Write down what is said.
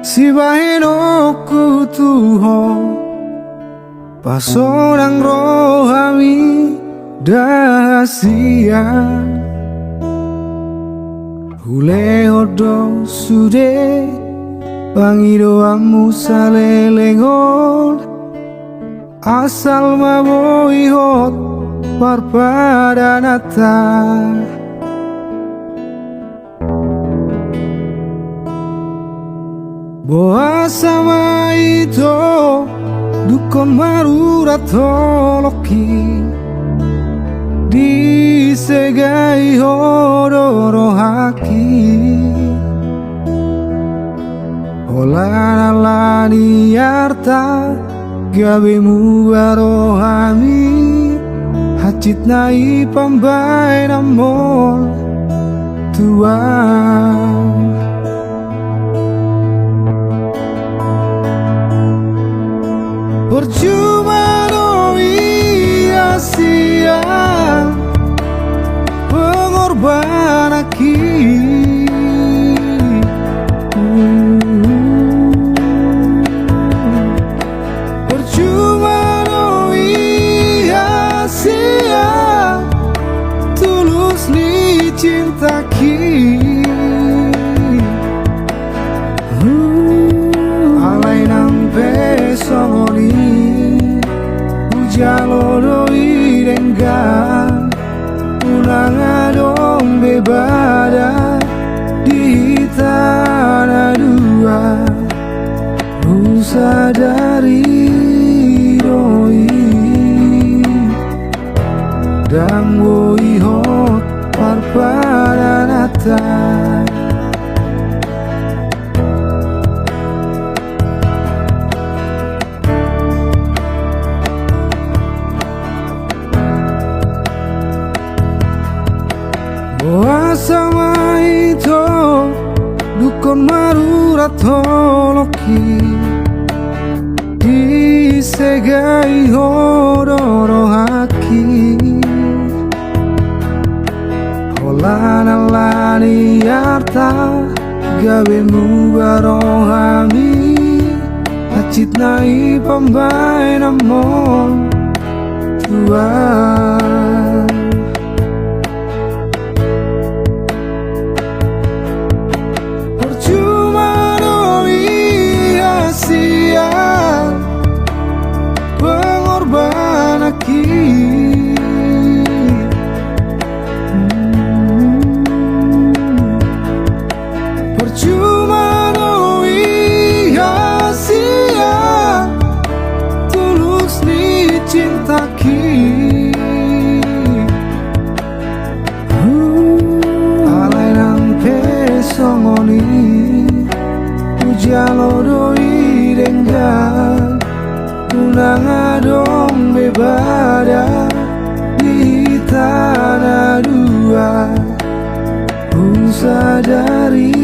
Si baheno ku tuho pasonang rohami dahasia hule odo sude pangido amu salelengon asal maboi hot parpadanata boa sama itu dukon marurat toloki disegai hodoro haki olana lani arta gabemu barohami hacit nai pambai namor tuang percuma no sia-sia pengorban aki percuma no sia-sia tulus ni cintaki alai nampe songoni jaloro irenggan unang adong bebada di tanah dua rusa dari doi dan woi hot parpadanata boa sama itu dukon marurat toloki disegai hodoro haki holana lani arta gabemu barohami hacit nai pambai namon tuan pengorban aki percuma no sia-sia tulus ni cintaki alai nang pesongoni ujalo irenggan unang adong bebada di tanah dua rusa dari